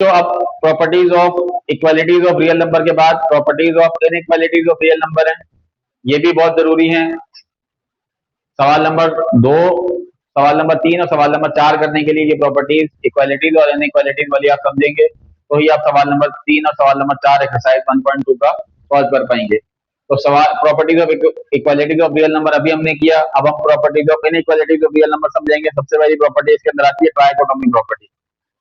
तो अब properties of equalities of real number के बाद properties of inequalities of real number है, ये भी बहुत जरूरी है। सवाल नंबर 2, सवाल नंबर 3 और सवाल नंबर 4 करने के लिए ये प्रॉपर्टीज इक्वालिटीज और इनइक्वालिटीज वाली आप समझेंगे, तो ही आप सवाल नंबर 3 और सवाल नंबर 4 एक्सरसाइज 1.2 का सॉल्व कर पाएंगे। तो सवाल properties of equalities of real number अभी हमने किया, अब हम properties of inequalities of real number समझेंगे। सबसे पहली प्रॉपर्टी इसके अंदर आती है ट्राइकोटोमी प्रॉपर्टी।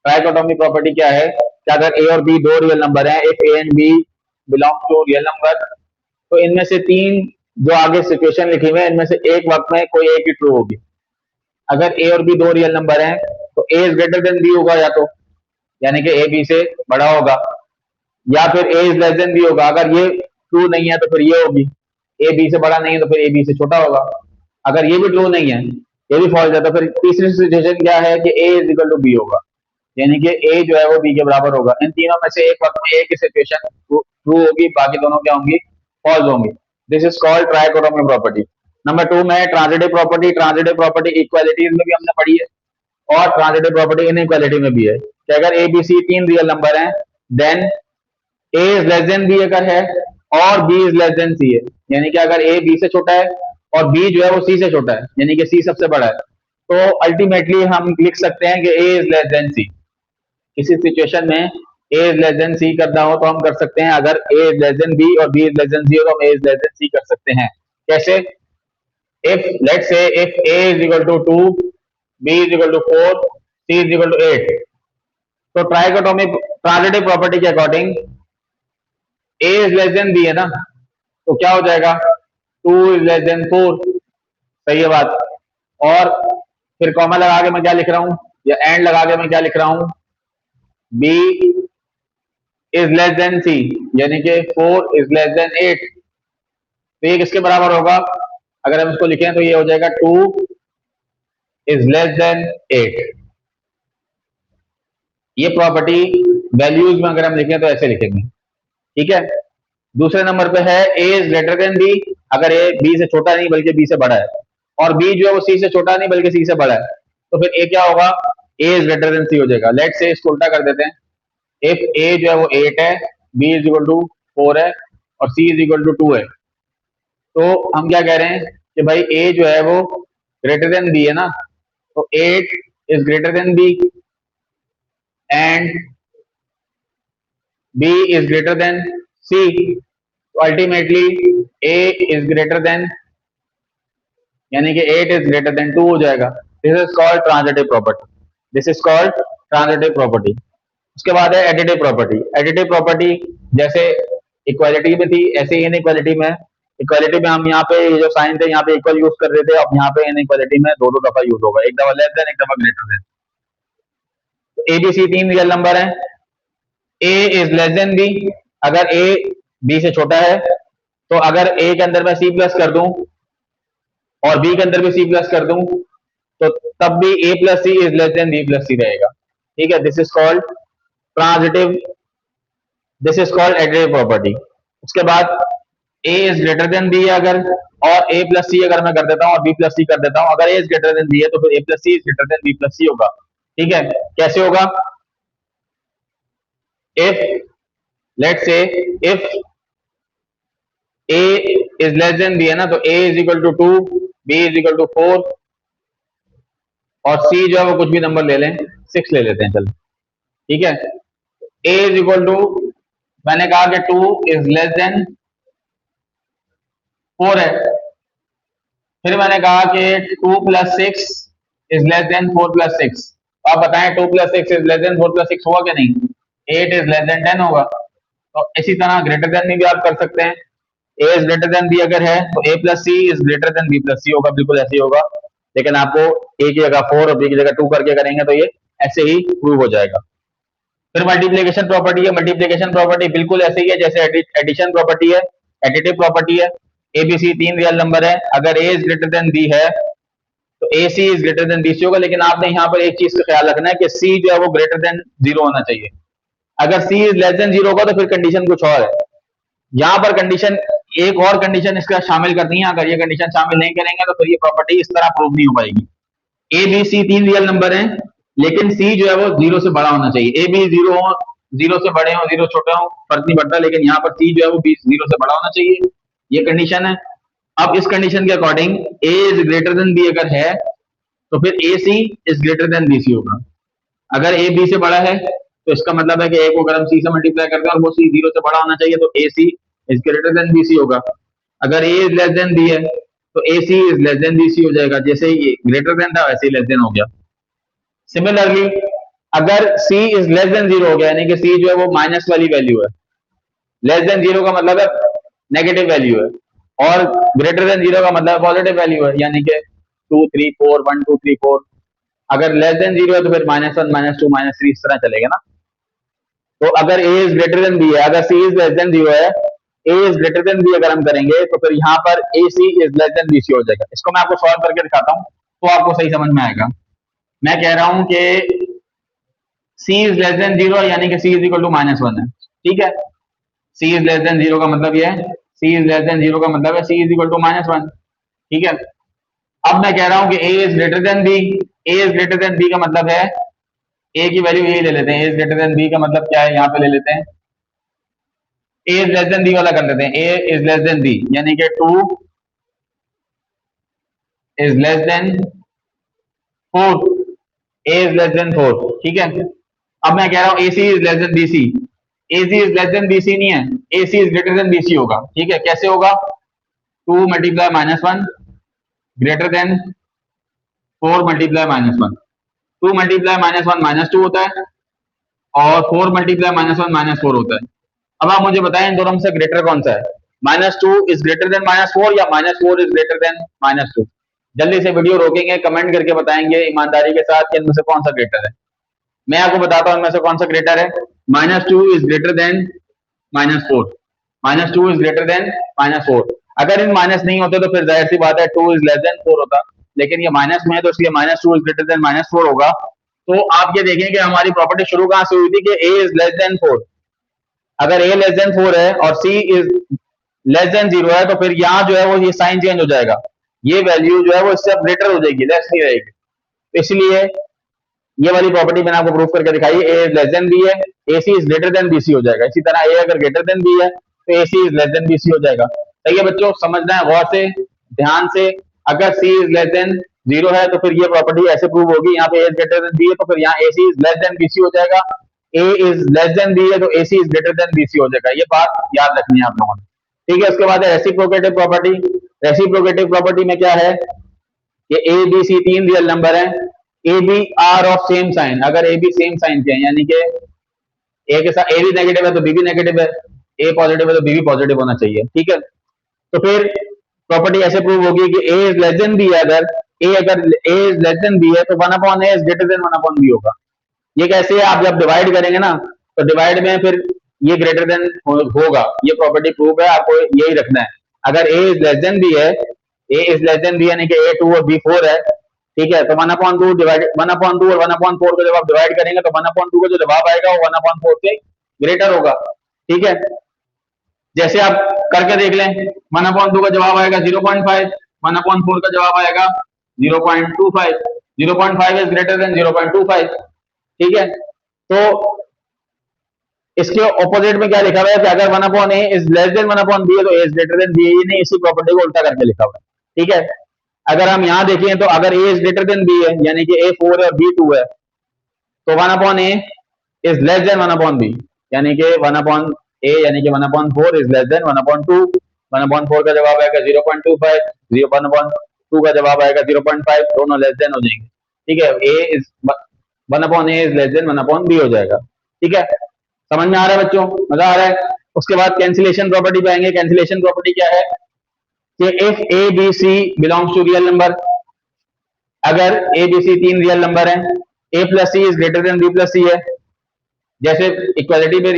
ट्राइकोटोमी प्रॉपर्टी क्या है कि अगर ए और बी दो रियल नंबर हैं, if A and B belong to real number, तो इनमें से तीन जो आगे सिचुएशन लिखी हुई है इनमें से एक वक्त में कोई एक ही ट्रू होगी। अगर ए और बी दो रियल नंबर हैं तो A is greater than B होगा, या तो यानी कि ए बी से बड़ा होगा, या फिर A is less than B होगा। अगर ये ट्रू नहीं है तो फिर ये होगी, ए बी से बड़ा नहीं है तो फिर ए बी से छोटा होगा। अगर ये भी ट्रू नहीं है, ये भी फॉल्स है, तो फिर तीसरी सिचुएशन क्या है कि ए इज इक्वल टू बी होगा, यानी कि ए जो है वो बी के बराबर होगा। इन तीनों में से एक वक्त में एक ही सिचुएशन ट्रू होगी, बाकी दोनों क्या होंगी, फॉल्स होंगी। This is called trichotomy property. Number 2 में transitive property. Transitive property equalities में भी हमने पढ़ी है और ट्रांजिटिव प्रॉपर्टी इनइक्वालिटी में भी है कि अगर ए बी सी तीन रियल नंबर हैं, then A is less than B अगर है और B is less than C है, यानी कि अगर ए बी से छोटा है और बी जो है वो सी से छोटा है, यानी कि सी सबसे बड़ा है, तो अल्टीमेटली हम लिख सकते हैं कि ए इज लेस देन सी। किसी सिचुएशन में ए इज लेस देन सी करना हो तो हम कर सकते हैं, अगर A is less than B और बी इज लेस देन सी हो तो हम ए इज लेस देन सी कर सकते हैं। कैसे? If let's say if a is equal to 2, b is equal to 4, c is equal to 8, तो ट्राइकोटोमी ट्रांजिटिव प्रॉपर्टी के according a is less than b है ना, तो क्या हो जाएगा, 2 is less than 4, सही है बात। और फिर कॉमा लगा के मैं क्या लिख रहा हूं, या एंड लगा के मैं क्या लिख रहा हूं, b is less than c, यानी कि 4 is less than 8, तो ये किसके बराबर होगा, अगर हम इसको लिखें तो ये हो जाएगा 2 is less than 8। ये प्रॉपर्टी वैल्यूज में अगर हम लिखें तो ऐसे लिखेंगे, ठीक है। दूसरे नंबर पे है a is greater than b, अगर a b से छोटा नहीं बल्कि b से बड़ा है, और b जो है वो c से छोटा नहीं बल्कि c से बड़ा है, तो फिर a क्या होगा, a is greater then c हो जाएगा। लेट्स से इसको उल्टा कर देते हैं, इफ a जो है वो 8 है, b इज इक्वल टू 4 है और c इज इक्वल टू 2 है, तो हम क्या कह रहे हैं कि भाई a जो है वो ग्रेटर देन b है ना, तो 8 is greater than b and b is greater then c, तो ultimately a is greater then, यानी कि 8 इज ग्रेटर देन 2 हो जाएगा। This is called transitive property, this is called transitive property. उसके बाद है एडिटिव प्रॉपर्टी। एडिटिव प्रॉपर्टी जैसे equality में थी ऐसे ही इनइक्वालिटी में। इक्वालिटी में हम यहाँ पे जो साइन थे यहाँ पे इक्वल यूज कर रहे थे, अब यहाँ पे इनइक्वालिटी में दो दो दफा यूज होगा, एक दफा लेस देन एक दफा greater than. A B C तीन रियल नंबर है, A is less than B, अगर ए बी से छोटा है तो अगर ए के अंदर मैं सी प्लस कर दूं और बी के अंदर भी सी प्लस कर दूं तो तब भी A plus C is less than B plus C रहेगा, ठीक है। This is called transitive, this is called additive property. उसके बाद a is greater than B अगर, और a प्लस सी अगर मैं कर देता हूं और b प्लस सी कर देता हूं, अगर a is greater than b है तो फिर a plus C is greater than b plus C होगा, ठीक है। कैसे होगा, if let's say if a is less than b है ना, तो a is equal to 2, b is equal to 4 और c जो है वो कुछ भी नंबर ले लें, 6 ले लेते हैं चलो, ठीक है। a इज इक्वल टू, मैंने कहा कि 2 इज लेस देन 4 है, फिर मैंने कहा कि 2 plus 6 is less then 4 plus 6, आप बताएं 2 plus 6 is less then 4 plus 6 होगा कि नहीं, 8 इज लेस देन 10 होगा। तो इसी तरह ग्रेटर देन में भी आप कर सकते हैं, a is greater than b अगर है तो a plus C is greater than b plus C होगा, बिल्कुल ऐसे ही होगा, लेकिन आपको a की जगह 4 और b की जगह 2 करके करेंगे तो ये ऐसे ही प्रूव हो जाएगा। फिर मल्टीप्लिकेशन प्रॉपर्टी है, मल्टीप्लिकेशन प्रॉपर्टी बिल्कुल ऐसे ही है जैसे एडिशन प्रॉपर्टी है, एडिटिव प्रॉपर्टी है। ए बी सी तीन रियल नंबर है, अगर a is greater than b है तो A C is greater than B C होगा, लेकिन आपने यहाँ पर एक चीज का ख्याल रखना है कि c जो है वो ग्रेटर देन 0 होना चाहिए। अगर c इज लेस देन 0 होगा तो फिर कंडीशन कुछ और है, यहाँ पर कंडीशन एक और कंडीशन इसका शामिल करनी है, अगर ये कंडीशन शामिल नहीं करेंगे तो फिर ये प्रॉपर्टी इस तरह प्रूव नहीं हो पाएगी। ए बी सी तीन रियल नंबर हैं लेकिन c जो है वो 0 से बड़ा होना चाहिए, ए बी 0 हो जीरो से बड़े हो जीरो छोटे हो फर्क नहीं पड़ता, लेकिन यहाँ पर सी जो है वो बी जीरो से बड़ा होना चाहिए, ये कंडीशन है। अब इस कंडीशन के according A is greater than B अगर है तो फिर A C is greater than B C होगा। अगर ए बी से बड़ा है तो इसका मतलब है कि ए को अगर हम सी से मल्टीप्लाई करते हैं और वो सी जीरो से बड़ा होना चाहिए तो A C is greater than B C होगा। अगर A is less than B है तो A C is less than B C हो जाएगा, जैसे ये ग्रेटर देन था वैसे ही लेस देन हो गया। सिमिलरली अगर c is less than zero हो गया, यानी कि c जो है वो माइनस वाली वैल्यू है, लेस देन जीरो का मतलब है नेगेटिव वैल्यू है, और ग्रेटर देन जीरो का मतलब पॉजिटिव वैल्यू है, यानी कि 2 3 4 1 2 3 4। अगर लेस देन जीरो है तो फिर -1 -2 -3 इस तरह चलेगा ना। तो अगर a is greater than b है, अगर c is less than zero है, a is greater than b अगर हम करेंगे तो फिर यहाँ पर A C is less than B C हो जाएगा। इसको मैं आपको सॉल्व करके दिखाता हूँ तो आपको सही समझ में आएगा। मैं कह रहा हूं कि c is less than zero यानी कि c इज इक्वल टू -1 है, ठीक है। c is less than zero का मतलब ये है, c is less than zero का मतलब है c इज इक्वल टू -1, ठीक है। अब मैं कह रहा हूं कि a is greater than b, a is greater than b का मतलब है a की वैल्यू यही ले लेते हैं, a is greater than b का मतलब क्या है यहाँ पे ले लेते हैं, a is less than b वाला कर लेते हैं, a is less than b यानी कि 2 is less then 4, a is less then 4, ठीक है। अब मैं कह रहा हूं AC is less then BC, AC is less then BC नहीं है, AC is greater then BC होगा, ठीक है। कैसे होगा, 2 multiply -1 greater than 4 multiply -1, 2 multiply -1 -2 होता है और 4 मल्टीप्लाई -1 -4 होता है। अब आप मुझे बताएं इन दोनों में से ग्रेटर कौन सा है, -2 इज ग्रेटर देन -4 या -4 इज ग्रेटर देन -2? जल्दी से वीडियो रोकेंगे, कमेंट करके बताएंगे ईमानदारी के साथ कि इनमें से कौन सा ग्रेटर है। मैं आपको बताता हूं इनमें से कौन सा ग्रेटर है। -2 is greater then -4, -2 is greater then -4। अगर इन माइनस नहीं होते तो फिर जाहिर सी बात है 2 इज लेस देन 4 होता, लेकिन ये माइनस में है तो इसलिए -2 इज ग्रेटर देन -4 होगा। तो आप ये देखें कि हमारी प्रॉपर्टी शुरू कहां से हुई थी कि a इज लेस देन 4। अगर a लेस देन 4 है और c इज लेस देन 0 है तो फिर यहाँ जो है वो ये साइन चेंज हो जाएगा, ये वैल्यू जो है वो इससे अब ग्रेटर हो जाएगी, लेस नहीं रहेगी। तो इसलिए ये वाली प्रॉपर्टी मैंने आपको प्रूव करके दिखाई, a is less than b है, ac is greater then bc हो जाएगा। इसी तरह a अगर ग्रेटर देन b है तो ac is less then bc हो जाएगा। सही है बच्चों, समझना है गौर से, ध्यान से। अगर c इज लेस देन 0 है तो फिर ये प्रॉपर्टी ऐसे प्रूव होगी, यहाँ पे a is greater than b है तो फिर यहाँ ac is less then bc हो जाएगा, a is less than b है तो ac is greater then bc हो जाएगा। ये बात याद रखनी है आप लोगों ने, ठीक है। उसके बाद है रेसिप्रोकेटिव प्रॉपर्टी। रेसिप्रोकेटिव प्रॉपर्टी में क्या है कि a b c तीन रियल नंबर है, A B are of same sign, अगर ए बी सेम साइन के हैं यानी कि ए के साथ ए भी नेगेटिव है तो बी भी नेगेटिव है, ए पॉजिटिव है तो बी भी पॉजिटिव होना चाहिए, ठीक है। तो फिर प्रॉपर्टी ऐसे प्रूव होगी कि ए इज लेस देन बी है, अगर A is less than B है तो 1/a is greater then 1/b होगा। ये कैसे है, आप जब डिवाइड करेंगे ना तो डिवाइड में फिर ये ग्रेटर देन होगा, ये प्रॉपर्टी प्रूव है, आपको यही रखना है। अगर A is less than B है, A is less than B यानी कि a 2 और b 4 है, ठीक है। तो 1/2 डिवाइड 1/2 और 1/4 को जब आप डिवाइड करेंगे तो 1/2 का जो जवाब आएगा वो 1/4 से ग्रेटर होगा, ठीक है। जैसे आप करके देख लें, 1/2 का जवाब आएगा 0.5, 1/4 का जवाब आएगा 0.25, 0.5 इज ग्रेटर देन 0.25, ठीक है। तो इसके ऑपोजिट में क्या लिखा हुआ है कि अगर 1/a is less then 1/b है तो a is greater than b, ये नहीं, इसी प्रॉपर्टी को उल्टा करके लिखा हुआ है, ठीक है। अगर हम यहां देखें तो अगर a is greater than b है यानी कि a 4 है और b 2 है तो 1/a is less then 1/b यानी कि 1/a यानी कि 1/4 इज लेस देन 1/2, 1/4 का जवाब आएगा 0.25, 1/2 का जवाब आएगा 0.5, दोनों लेस देन हो जाएंगे, ठीक है। a is 1/a is less then 1/b हो जाएगा, ठीक है। समझ में आ रहा है बच्चों, मजा आ रहा है। उसके बाद कैंसिलेशन प्रॉपर्टी पे आएंगे। कैंसिलेशन प्रॉपर्टी क्या है कि if A B C belongs to real number, अगर ए बी सी तीन रियल नंबर हैं, A plus C is greater than B plus C है, जैसे इक्वालिटी पे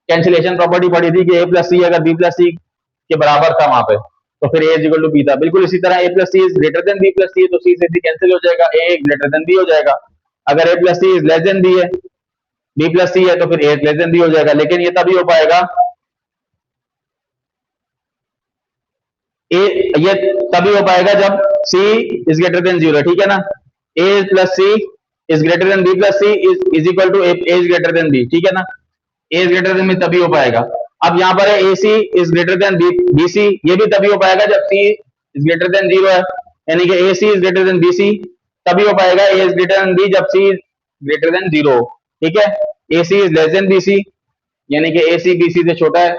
कैंसिलेशन प्रॉपर्टी पढ़ी थी कि ए प्लस सी अगर बी प्लस सी के बराबर था वहां पे तो फिर A is equal to B था। बिल्कुल इसी तरह A plus C is greater than B plus C है तो सी से सी कैंसिल हो जाएगा, ए ग्रेटर देन बी हो जाएगा। अगर A plus C is less than B है, बी प्लस सी है तो फिर ए लेस देन बी हो जाएगा। लेकिन ये तभी हो पाएगा, ये तभी हो पाएगा जब c इज ग्रेटर देन 0, ठीक है ना। a plus C is greater than B plus C is equal to A is greater than B, ठीक है ना। A is greater than B तभी हो पाएगा। अब यहाँ पर है A C is greater than B C, ये भी तभी हो पाएगा जब सी इज ग्रेटर देन 0 है, यानी कि A C is greater than B C तभी हो पाएगा A is greater than B जब सी इज ग्रेटर देन 0, ठीक है। A C is less than B C, यानी कि ए सी बी सी से छोटा है,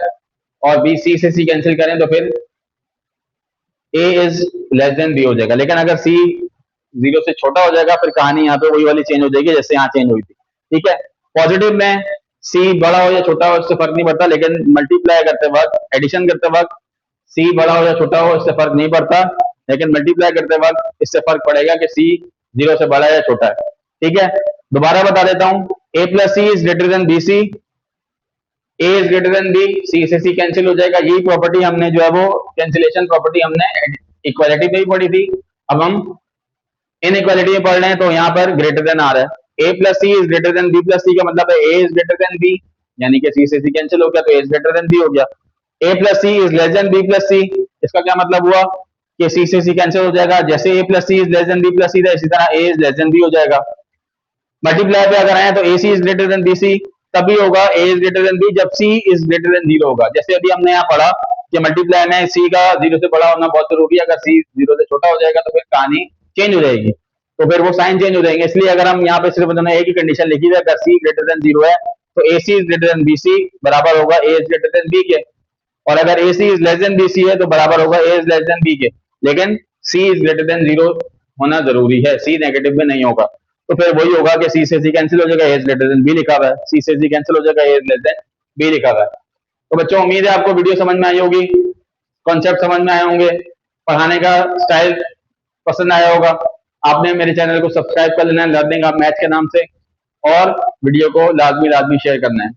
और बी सी से सी कैंसिल करें तो फिर A is less than B हो जाएगा। लेकिन अगर सी 0 से छोटा हो जाएगा फिर कहानी यहाँ पे वही वाली चेंज हो जाएगी जैसे यहाँ चेंज हुई थी, ठीक है। पॉजिटिव में सी बड़ा हो या छोटा हो इससे फर्क नहीं पड़ता, लेकिन मल्टीप्लाई करते वक्त, एडिशन करते वक्त सी बड़ा हो या छोटा हो इससे फर्क नहीं पड़ता, लेकिन मल्टीप्लाई करते वक्त इससे फर्क पड़ेगा कि सी 0 से बड़ा है या छोटा है, ठीक है। दोबारा बता देता हूं, A plus C is greater than B C, A is greater than B, C से सी कैंसिल हो जाएगा। यही प्रॉपर्टी हमने जो है वो कैंसिलेशन प्रॉपर्टी हमने इक्वालिटी में ही पढ़ी थी, अब हम इनइक्वालिटी में पढ़ रहे हैं तो यहाँ पर ग्रेटर देन आ रहा है। A plus C is greater than B plus C का मतलब है A is greater than B, यानी कि सी से सी कैंसिल हो गया तो A is greater than B हो गया। A plus C is less than B plus C, इसका क्या मतलब हुआ कि सी से सी कैंसिल हो जाएगा, जैसे A plus C is less than B plus C था इसी तरह A is less than B हो जाएगा। मल्टीप्लाई पे अगर आए तो A C is greater than B C तभी होगा A is greater than B जब सी इज ग्रेटर देन 0 होगा। जैसे अभी हमने यहाँ पढ़ा कि मल्टीप्लाई में सी का 0 से बड़ा होना बहुत जरूरी है, अगर सी 0 से छोटा हो जाएगा तो फिर कहानी चेंज हो जाएगी, तो फिर वो साइन चेंज हो जाएंगे। इसलिए अगर हम यहाँ पे सिर्फ उन्होंने एक ही कंडीशन लिखी है, अगर सी ग्रेटर देन 0 है तो A C is greater than B C बराबर होगा A is greater than B के, और अगर A C is less than B C है तो बराबर होगा A is less than B के, लेकिन सी इज ग्रेटर देन 0 होना जरूरी है, सी नेगेटिव में नहीं होगा। तो फिर वही होगा कि सी से सी कैंसिल हो जाएगा, ए इज ग्रेटर देन बी लिखा हुआ है, सी से सी कैंसिल हो जाएगा, ए इज लेस देन बी लिखा हुआ है। तो बच्चों उम्मीद है आपको वीडियो समझ में आई होगी, कॉन्सेप्ट समझ में आए होंगे, पढ़ाने का स्टाइल पसंद आया होगा। आपने मेरे चैनल को सब्सक्राइब कर लेना है लर्निंग ऑफ मैथ्स के नाम से, और वीडियो को लाजमी शेयर करना है।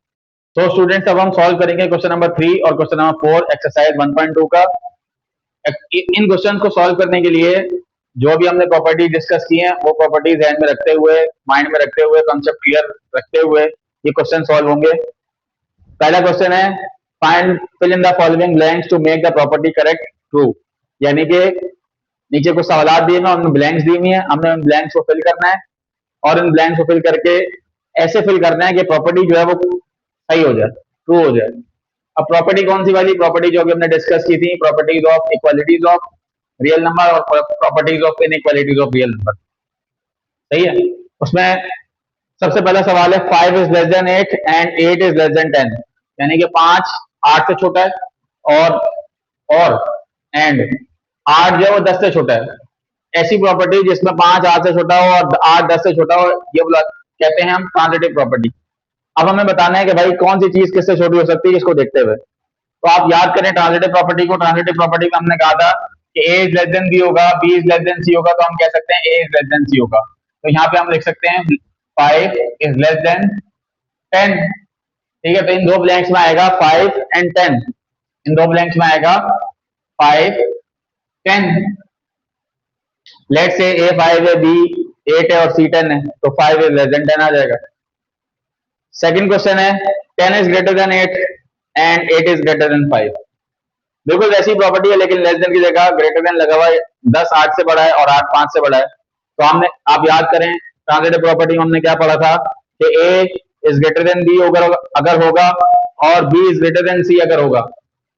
तो स्टूडेंट्स अब हम सॉल्व करेंगे क्वेश्चन नंबर 3 और क्वेश्चन नंबर 4 एक्सरसाइज 1.2 का। इन क्वेश्चन को सॉल्व करने के लिए जो भी हमने प्रॉपर्टी डिस्कस की है वो प्रॉपर्टी ध्यान में रखते हुए, माइंड में रखते हुए, कॉन्सेप्ट क्लियर रखते हुए ये क्वेश्चन सॉल्व होंगे। पहला क्वेश्चन है find fill in the following blanks to make the property correct true, यानी कि नीचे कुछ सवाल दिए हैं और ब्लैंक्स दी हुई है, हमने उन ब्लैंक्स को फिल करना है और इन ब्लैंक्स को फिल करके ऐसे फिल करना है कि प्रॉपर्टी जो है वो सही हो जाए, ट्रू हो जाए। अब प्रॉपर्टी कौन सी वाली प्रॉपर्टी जो अभी हमने डिस्कस की थी, properties of equalities of real number और properties of inequalities of real number, सही है। उसमें सबसे पहला सवाल है 5 is less than 8 and 8 is less than 10, यानी कि 5 8 से छोटा है और एंड 8 जो है वो 10 से छोटा है। ऐसी प्रॉपर्टी जिसमें 5 8 से छोटा हो और 8 10 से छोटा हो, ये कहते हैं हम ट्रांजिटिव प्रॉपर्टी। अब हमें बताना है कि भाई कौन सी चीज किससे छोटी हो सकती है, इसको देखते हुए। तो आप याद करें ट्रांजिटिव प्रॉपर्टी को। ट्रांजिटिव प्रॉपर्टी में हमने कहा था कि ए इज लेस देन बी होगा, बी इज लेस देन सी होगा, तो हम कह सकते हैं ए इज लेस देन सी होगा। तो यहाँ पे हम लिख सकते हैं 5 इज लेस देन 10, ठीक है। तो इन दो ब्लैंक्स में आएगा 5 एंड 10, इन दो ब्लैंक्स में आएगा 5 10। लेट्स से ए 5 है, बी 8 है और सी 10 है, तो 5 इज लेस देन 10 आ जाएगा। सेकंड क्वेश्चन है 10 is greater then 8 and 8 is greater then 5। बिल्कुल वैसी प्रॉपर्टी है लेकिन लेस देन की जगह ग्रेटर देन लगा हुआ है। 10 8 से बड़ा है और 8 5 से बड़ा है। तो हमने, आप याद करें ट्रांजिटिव प्रॉपर्टी में हमने क्या पढ़ा था कि ए इज ग्रेटर देन बी अगर होगा और बी इज ग्रेटर देन सी अगर होगा।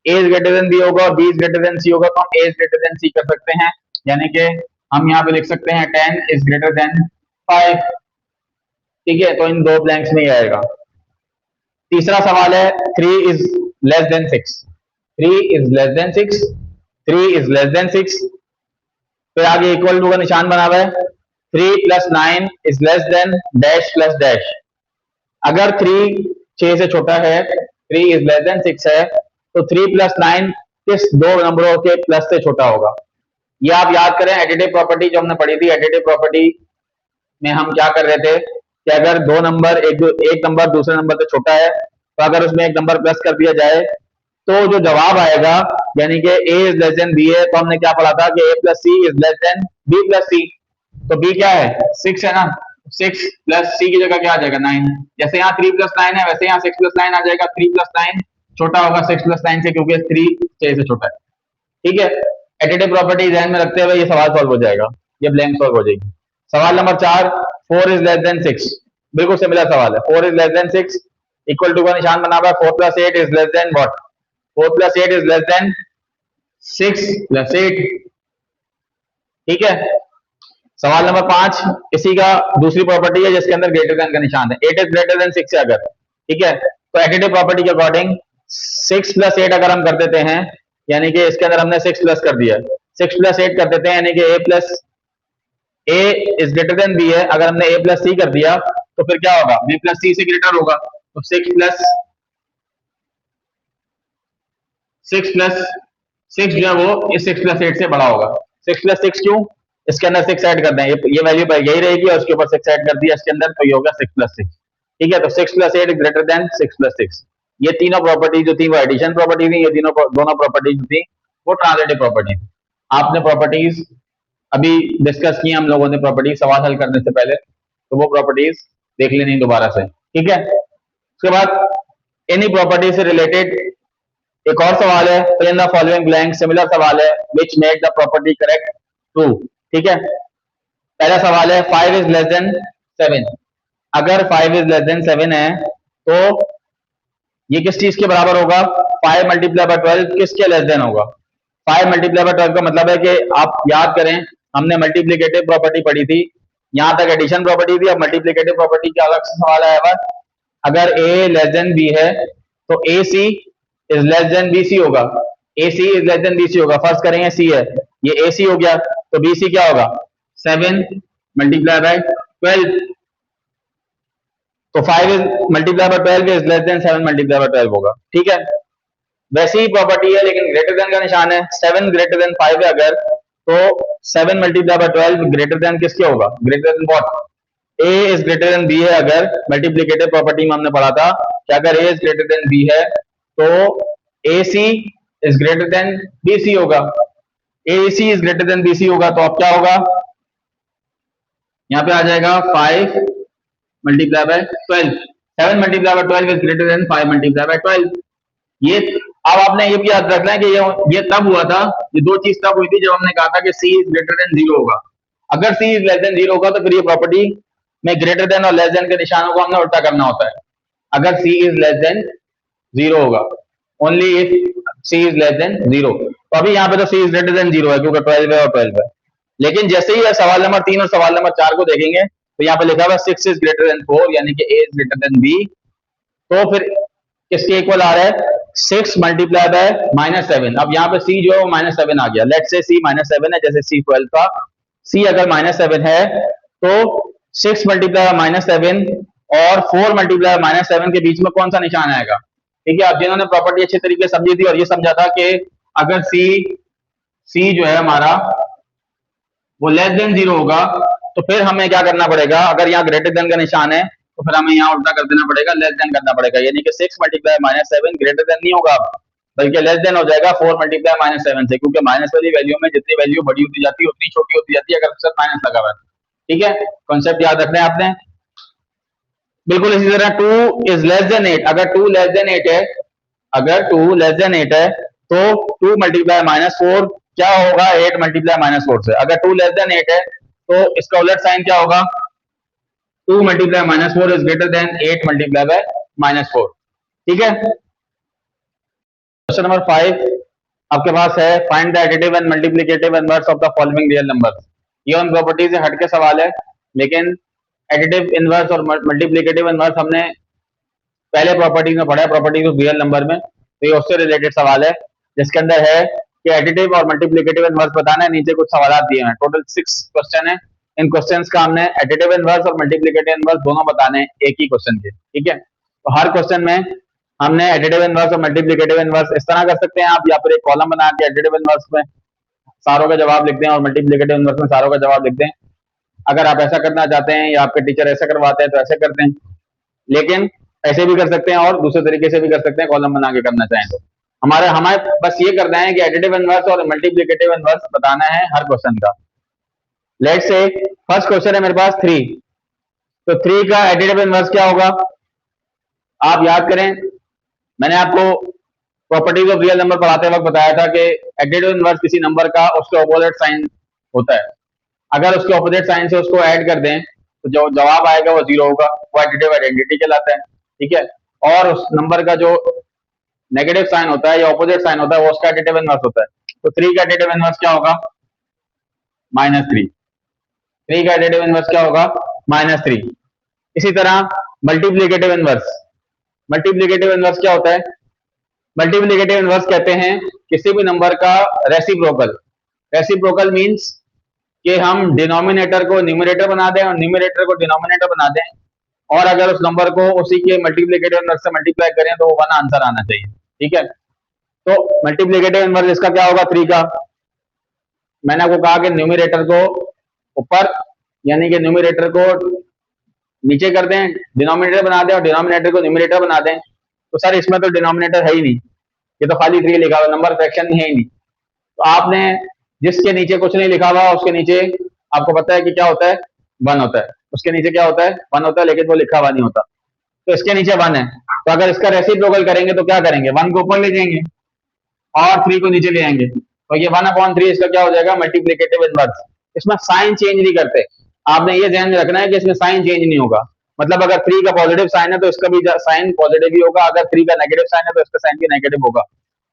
A is greater than B होगा और बी इज ग्रेटर देन सी होगा, तो हम ए इज ग्रेटर देन सी कर सकते हैं, यानी कि हम यहाँ पे लिख सकते हैं 10 इज ग्रेटर देन 5, ठीक है। तो इन दो ब्लैंक्स में ही आएगा। तीसरा सवाल है 3 is less than 6, 3 is less than 6, 3 is less than 6। फिर आगे इक्वल टू का निशान बना हुआ है 3 plus 9 is less then dash plus dash. अगर 3 6 से छोटा है, 3 इज लेस देन 6 है, तो 3 प्लस 9 किस दो नंबरों के प्लस से छोटा होगा। ये आप याद करें एडिटिव प्रॉपर्टी जो हमने पढ़ी थी। एडिटिव प्रॉपर्टी में हम क्या कर रहे थे कि अगर दो नंबर एक नंबर दूसरे नंबर से छोटा है तो अगर उसमें एक नंबर प्लस कर दिया जाए तो जो जवाब आएगा, यानी कि a is less than b है, तो हमने क्या पढ़ा था कि a plus C is less than b plus C. तो b क्या है 6 है ना, 6 प्लस c की जगह क्या आ जाएगा 9। जैसे यहाँ 3 प्लस 9 है वैसे यहाँ 6 प्लस 9 आ जाएगा। 3 प्लस 9 छोटा होगा 6 प्लस 9 से, क्योंकि 3 6 से छोटा है, ठीक है। एडिटिव प्रॉपर्टी ध्यान में रखते हुए ये सवाल सॉल्व हो जाएगा, ये ब्लैंक सॉल्व हो जाएगी। सवाल नंबर 4 4 इज लेस देन 6, बिल्कुल सिमिलर सवाल है। 4 is less than 6, equal to का निशान बना हुआ है। 4 plus 8 is less than what? 4 plus 8 is less than 6 plus 8। ठीक है। सवाल नंबर 5 इसी का दूसरी प्रॉपर्टी है जिसके अंदर ग्रेटर देन का निशान है। 8 इज ग्रेटर देन 6 है अगर, ठीक है, तो एडिटिव प्रॉपर्टी के अकॉर्डिंग 6 प्लस 8 अगर हम कर देते हैं, यानी कि इसके अंदर हमने 6 प्लस कर दिया, 6 प्लस 8 कर देते हैं, यानी कि ए इज ग्रेटर देन बी है। अगर हमने ए प्लस सी कर दिया तो फिर क्या होगा? बी प्लस सी से ग्रेटर होगा। तो 6 प्लस 6 जो है वो इस 6 प्लस 8 से बड़ा होगा। 6 प्लस 6 क्यों? इसके अंदर 6 ऐड कर दें, ये वैल्यू यही रहेगी और उसके ऊपर 6 ऐड कर दिया इसके अंदर, तो ये होगा 6 प्लस 6। ठीक है, तो 6 प्लस 8 ग्रेटर देन 6 प्लस 6। ये तीनों प्रॉपर्टी जो थी वो एडिशन प्रॉपर्टी थी, ये दोनों प्रॉपर्टी जो थी वो ट्रांजिटिव प्रॉपर्टी थी। आपने प्रॉपर्टीज अभी डिस्कस की हम लोगों ने, प्रॉपर्टी सवाल हल करने से पहले, तो वो प्रॉपर्टीज देख लेनी दोबारा से। ठीक है, उसके बाद एनी प्रॉपर्टी से रिलेटेड एक और सवाल है, fill in the following blank, similar सवाल है, which make the property correct true. ठीक है, पहला सवाल है 5 इज लेस देन 7। अगर 5 इज लेस देन 7 है तो ये किस चीज के बराबर होगा? 5 मल्टीप्लाई बाय 12 किसके लेस देन होगा? 5 मल्टीप्लाई बाय 12 का मतलब है कि आप याद करें, हमने मल्टीप्लिकेटिव प्रॉपर्टी पढ़ी थी, यहां तक एडिशन प्रॉपर्टी थी, अब मल्टीप्लिकेटिव प्रॉपर्टी का अलग से सवाल आया हुआ। अगर ए लेस देन बी है तो A C is less than B C होगा। A C is less than B C होगा। फर्स्ट करेंगे सी है, ये ए सी हो गया, तो बी सी क्या होगा? 7 मल्टीप्लाई बाय 12। तो 5 is multiply by 12 is less then 7 multiply by 12 होगा। ठीक है, वैसी ही प्रॉपर्टी है लेकिन ग्रेटर देन का निशान है। 7 ग्रेटर देन 5 है अगर, तो 7 मल्टीप्लाई बाय 12 ग्रेटर देन किसके होगा? Greater than what? A is greater than B है अगर, मल्टीप्लिकेटिव प्रॉपर्टी में हमने पढ़ा था कि अगर A is greater than B है तो A C is greater than B C होगा। A C is greater than B C होगा तो अब क्या होगा? यहां पे आ जाएगा 5 multiply by 12। 7 multiply by 12 is greater then 5 multiply by 12। ये अब आपने ये भी याद रखना है कि ये तब हुआ था, ये दो चीज तब हुई थी जब हमने कहा था कि सी इज ग्रेटर देन 0 होगा। अगर सी इज लेस देन 0 होगा तो फिर ये प्रॉपर्टी में ग्रेटर देन और लेस देन के निशानों को हमने उल्टा करना होता है। अगर सी इज लेस देन 0 होगा, only if C is less than 0। तो अभी यहाँ पे तो सी इज ग्रेटर देन 0 है क्योंकि 12 है और 12 है। लेकिन जैसे ही सवाल नंबर 3 और सवाल नंबर 4 को देखेंगे तो यहाँ पे लिखा हुआ 6 इज ग्रेटर देन 4, यानी कि ए इज ग्रेटर देन बी। तो फिर किसके इक्वल आ रहा है? 6 मल्टीप्लाई बाय -7। अब यहाँ पे सी जो है वो -7 आ गया। लेट से सी -7 है, जैसे सी 12 था, सी अगर -7 है तो 6 मल्टीप्लाई बाय -7 और 4 मल्टीप्लाई बाय -7 के बीच में कौन सा निशान आएगा? ठीक है, अब जिन्होंने प्रॉपर्टी अच्छे तरीके से समझी थी और ये समझा था कि अगर सी जो है हमारा वो लेस देन 0 होगा तो फिर हमें क्या करना पड़ेगा? अगर यहाँ ग्रेटर देन का निशान है तो फिर हमें यहाँ उल्टा कर देना पड़ेगा, लेस देन करना पड़ेगा, यानी कि 6 मल्टीप्लाई -7 ग्रेटर देन नहीं होगा बल्कि लेस देन हो जाएगा 4 मल्टीप्लाई -7 से, क्योंकि माइनस वाली वैल्यू में जितनी वैल्यू बड़ी होती जाती है उतनी छोटी होती जाती है अगर सिर्फ माइनस लगा हुआ है। ठीक है, कॉन्सेप्ट याद रखना है आपने। बिल्कुल इसी तरह 2 इज लेस देन 8। अगर 2 लेस देन 8 है, अगर 2 लेस देन 8 है तो 2 मल्टीप्लाई -4 क्या होगा? 8 मल्टीप्लाई -4 से। अगर 2 लेस देन 8 है तो इसका उलट साइन क्या होगा? 2 multiply -4 is greater then 8 multiply by -4। ठीक है, क्वेश्चन नंबर 5 आपके पास है, find the additive and multiplicative inverse of the following real numbers. ये उन प्रॉपर्टी से हटके सवाल है, लेकिन एडिटिव इनवर्स और मल्टीप्लिकेटिव इनवर्स हमने पहले प्रॉपर्टीज में पढ़ा है, प्रॉपर्टीज ऑफ रियल नंबर में, तो ये उससे रिलेटेड सवाल है जिसके अंदर है कि एडिटिव और मल्टीप्लिकेटिव इनवर्स बताना है। नीचे कुछ सवाल दिए हैं, टोटल 6 क्वेश्चन है। इन क्वेश्चंस का हमने एडिटिव इनवर्स और मल्टीप्लिकेटिव इनवर्स दोनों बताने एक ही क्वेश्चन के। ठीक है, तो हर क्वेश्चन में हमने एडिटिव इनवर्स और मल्टीप्लिकेटिव इनवर्स इस तरह कर सकते हैं आप, या फिर एक कॉलम बना के एडिटिव इनवर्स में सारों का जवाब लिखते हैं और मल्टीप्लिकेटिव इनवर्स में सारों का जवाब लिखते हैं। अगर आप ऐसा करना चाहते हैं या आपके टीचर ऐसा करवाते हैं तो ऐसे करते हैं, लेकिन ऐसे भी कर सकते हैं और दूसरे तरीके से भी कर सकते हैं, कॉलम बना के करना चाहें तो। हमारे बस ये करना है कि एडिटिव इनवर्स और मल्टीप्लिकेटिव इनवर्स बताना है हर क्वेश्चन का। लेट्स से फर्स्ट क्वेश्चन है मेरे पास 3, तो 3 का एडिटिव इनवर्स क्या होगा? आप याद करें, मैंने आपको प्रॉपर्टीज ऑफ रियल नंबर पढ़ाते वक्त बताया था कि एडिटिव इनवर्स किसी नंबर का उसके ऑपोजिट साइन होता है। अगर उसके ऑपोजिट साइन से उसको ऐड कर दें तो जो जवाब आएगा वो 0 होगा, वो एडिटिव आइडेंटिटी कहलाता है। ठीक है, और उस नंबर का जो नेगेटिव साइन होता है या ऑपोजिट साइन होता है वो उसका एडिटिव इनवर्स होता है। तो 3 का एडिटिव इनवर्स क्या होगा? -3। 3 का एडिटिव इनवर्स क्या होगा? -3। इसी तरह मल्टीप्लिकेटिव इनवर्स, मल्टीप्लिकेटिव इनवर्स क्या होता है? मल्टीप्लिकेटिव इनवर्स कहते हैं किसी भी नंबर का रेसिप्रोकल। रेसिप्रोकल मींस कि हम डिनोमिनेटर को न्यूमरेटर बना दें और न्यूमरेटर को डिनोमिनेटर बना दें, और अगर उस नंबर को उसी के मल्टीप्लिकेटिव इनवर्स से मल्टीप्लाई करें तो वो 1 आंसर आना चाहिए। ठीक है, तो मल्टीप्लिकेटिव इनवर्स इसका क्या होगा? 3 का। मैंने आपको कहा कि न्यूमरेटर को ऊपर यानी कि न्यूमरेटर को नीचे कर दें, डिनोमिनेटर बना दें, और डिनोमिनेटर को न्यूमरेटर बना दें। तो सर इसमें तो डिनोमिनेटर है ही नहीं, ये तो खाली 3 लिखा हुआ, नंबर फ्रैक्शन है ही नहीं। तो आपने जिसके नीचे कुछ नहीं लिखा हुआ उसके नीचे आपको पता है कि क्या होता है? 1 होता है। उसके नीचे क्या होता है? 1 होता है, लेकिन वो लिखा हुआ नहीं होता। तो इसके नीचे 1 है, तो अगर इसका रेसिप्रोकल करेंगे तो क्या करेंगे? 1 को ऊपर ले जाएंगे और 3 को नीचे ले आएंगे, तो ये 1/3 इसका क्या हो जाएगा? Multiplicative inverse. इसमें साइन चेंज नहीं करते। आपने ये ध्यान में रखना है कि इसमें साइन चेंज नहीं होगा। मतलब अगर 3 का पॉजिटिव साइन है तो इसका भी साइन पॉजिटिव ही होगा, अगर 3 का नेगेटिव साइन है तो इसका साइन भी नेगेटिव होगा।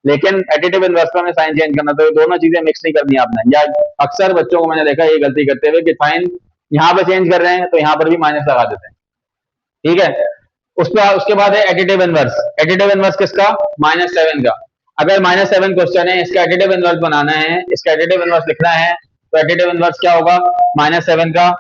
लेकिन एडिटिव इनवर्स में साइन चेंज करना, तो ये दोनों चीजें मिक्स नहीं करनी आपने। या अक्सर बच्चों को मैंने देखा ये गलती करते हुए कि साइन यहाँ पे चेंज कर रहे हैं तो यहाँ पर भी माइनस लगा देते हैं। ठीक है, उसके बाद है एडिटिव इनवर्स। एडिटिव इनवर्स किसका? -7 का। अगर -7 क्वेश्चन है, इसका एडिटिव इनवर्स बनाना है, इसका एडिटिव इनवर्स लिखना है, तो एडिटिव इनवर्स क्या होगा? -7 का।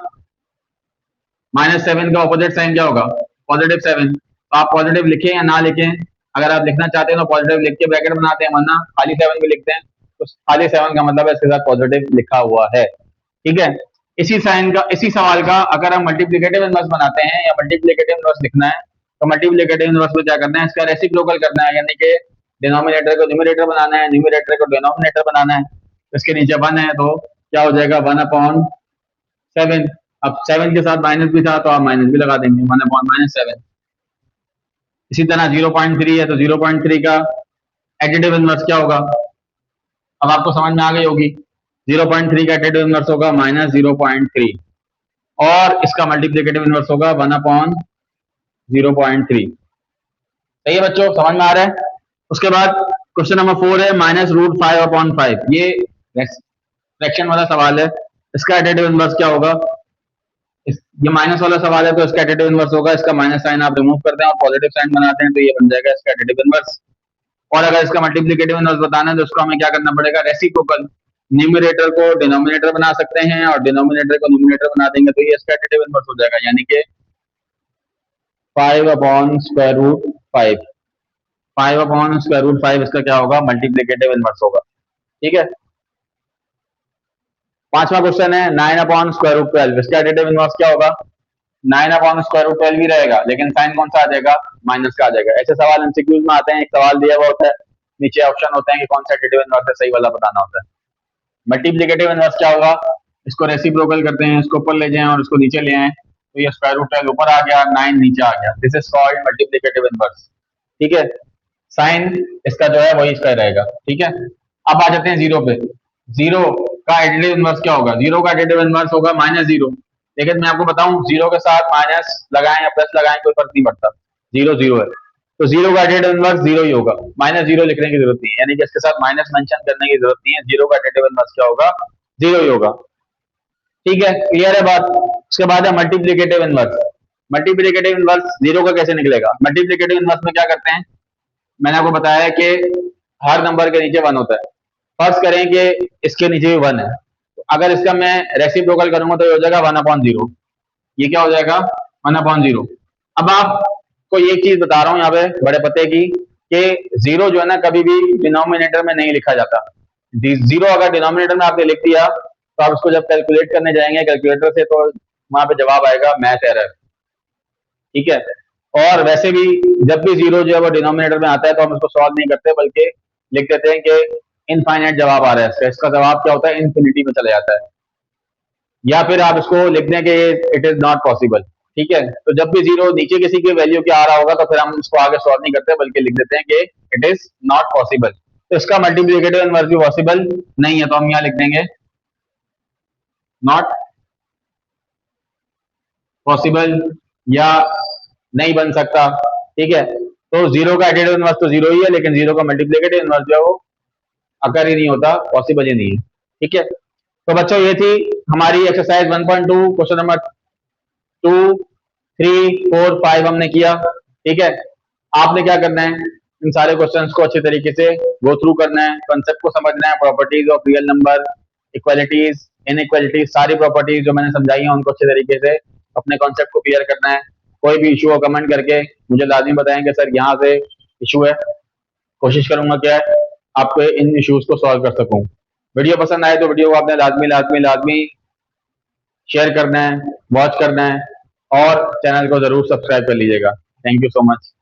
-7 का ऑपोजिट साइन क्या होगा? +7। तो आप पॉजिटिव लिखें या ना लिखें, अगर आप लिखना चाहते हैं तो पॉजिटिव लिख के ब्रैकेट बनाते हैं, वरना खाली 7 भी लिखते हैं। तो खाली 7 का मतलब है इसके साथ पॉजिटिव लिखा हुआ है। ठीक है, इसी साइन का, इसी सवाल का अगर हम मल्टीप्लिकेटिव इनवर्स बनाते हैं या मल्टीप्लिकेटिव इनवर्स लिखना है, तो मल्टीप्लिकेटिव इनवर्स में क्या करना है? इसका रेसिप्रोकल करना है, यानी कि डिनोमिनेटर को न्यूमरेटर बनाना है, न्यूमरेटर को डिनोमिनेटर बनाना है। इसके नीचे 1 है तो क्या हो जाएगा? 1/7। अब 7 के साथ माइनस भी था तो आप माइनस भी लगा देंगे, 1/-7। इसी तरह 0.3 है तो 0.3 का एडिटिव इनवर्स क्या होगा? अब आपको समझ में आ गई होगी। 0.3 का एडिटिव इनवर्स होगा -0.3, और इसका मल्टीप्लिकेटिव इनवर्स होगा 1/0.3। सही है बच्चों, समझ में आ रहा है? उसके बाद क्वेश्चन नंबर 4 है -√5/5। ये फ्रैक्शन वाला सवाल है, इसका एडिटिव इनवर्स क्या होगा? ये माइनस वाला सवाल है तो इसका एडिटिव इनवर्स होगा, इसका माइनस साइन आप रिमूव कर दें और पॉजिटिव साइन बनाते हैं तो ये बन जाएगा इसका एडिटिव इनवर्स। और अगर इसका मल्टीप्लिकेटिव इनवर्स बताना है तो उसको हमें क्या करना पड़ेगा? रेसिप्रोकल। न्यूमरेटर को डिनोमिनेटर बना सकते हैं और डिनोमिनेटर को न्यूमरेटर बना देंगे तो ये इसका एडिटिव इनवर्स हो जाएगा, यानी कि 5/√5। 5/√5 इसका क्या होगा? मल्टीप्लिकेटिव इनवर्स होगा। ठीक है, 5वां क्वेश्चन है 9/√12। इसका एडिटिव इनवर्स क्या होगा? 9/√12 ही रहेगा, लेकिन साइन कौन सा आ जाएगा? माइनस का आ जाएगा। ऐसे सवाल एमसीक्यूज में आते हैं, एक सवाल दिया हुआ होता है, नीचे ऑप्शन होते हैं कि कौन सा एडिटिव इनवर्स है, सही वाला बताना होता है। मल्टीप्लिकेटिव इनवर्स क्या होगा? इसको रेसिप्रोकल करते हैं, इसको ऊपर ले जाएं और इसको नीचे ले आए, तो ये √12 ऊपर आ गया, 9 नीचे आ गया। This is called multiplicative inverse. ठीक है, साइन इसका जो है वही इसका रहेगा। ठीक है, अब आ जाते हैं 0 पे। 0 का एडिटिव इनवर्स क्या होगा? 0 का एडिटिव इनवर्स होगा -0। लेकिन मैं आपको बताऊं, 0 के साथ माइनस लगाएं या प्लस लगाएं कोई फर्क नहीं पड़ता, 0 0 है। तो 0 का एडिटिव इनवर्स 0 ही होगा, -0 लिखने की जरूरत नहीं है, यानी कि इसके साथ माइनस मेंशन करने की जरूरत नहीं है। 0 का एडिटिव इनवर्स क्या होगा? 0 ही होगा। ठीक है, क्लियर है बात? उसके बाद है मल्टीप्लिकेटिव इनवर्स। मल्टीप्लिकेटिव इनवर्स 0 का कैसे निकलेगा? मल्टीप्लिकेटिव इनवर्स में क्या करते हैं, मैंने आपको बताया है कि हर नंबर के नीचे 1 होता है। फर्ज करें कि इसके नीचे भी 1 है, तो अगर इसका मैं रेसिप्रोकल करूंगा तो ये हो जाएगा 1/0। ये क्या हो जाएगा? 1/0। अब आपको ये चीज बता रहा हूं यहाँ पे बड़े पते की, कि 0 जो है ना कभी भी डिनोमिनेटर में नहीं लिखा जाता। 0 अगर डिनोमिनेटर में आपने लिख दिया तो आप उसको जब कैलकुलेट करने जाएंगे कैलकुलेटर से तो वहां पे जवाब आएगा मैथ एरर। ठीक है, और वैसे भी जब भी 0 जो है वो डिनोमिनेटर में आता है तो हम इसको सॉल्व नहीं करते, बल्कि लिख देते हैं कि इनफाइनाइट जवाब आ रहा है, इसका जवाब क्या होता है? इन्फिनिटी में चला जाता है। या फिर आप इसको लिख दें कि इट इज नॉट पॉसिबल। ठीक है, तो जब भी 0 नीचे किसी की वैल्यू के आ रहा होगा तो फिर हम इसको आगे सॉल्व नहीं करते, बल्कि लिख देते हैं कि इट इज नॉट पॉसिबल। तो इसका मल्टीप्लिकेटिव इनवर्स भी पॉसिबल नहीं है, तो हम यहाँ लिख देंगे नॉट पॉसिबल या नहीं बन सकता, ठीक है। तो जीरो का एडिटिव इनवर्स तो जीरो ही है, लेकिन जीरो का मल्टीप्लिकेटिव इनवर्स जो है वो अकर ही नहीं होता, पॉसिबल ही नहीं है, ठीक है। तो बच्चों ये थी हमारी एक्सरसाइज 1.2, क्वेश्चन नंबर 2, 3, 4, 5 हमने किया, ठीक है। आपने क्या करना है, इन सारे क्वेश्चंस को अच्छे तरीके से गो थ्रू करना है, कंसेप्ट को समझना है, properties of real number, equalities, inequalities, सारी प्रॉपर्टीज जो मैंने समझाई हैं उनको अच्छे तरीके से अपने कॉन्सेप्ट को क्लियर करना है। कोई भी इशू हो कमेंट करके मुझे लाजमी बताएंगे सर यहाँ से इशू है, कोशिश करूंगा क्या है आपके इन इश्यूज को सॉल्व कर सकूं। वीडियो पसंद आए तो वीडियो को आपने लाजमी लाजमी लाजमी शेयर करना है, वॉच करना है और चैनल को जरूर सब्सक्राइब कर लीजिएगा। Thank you so much.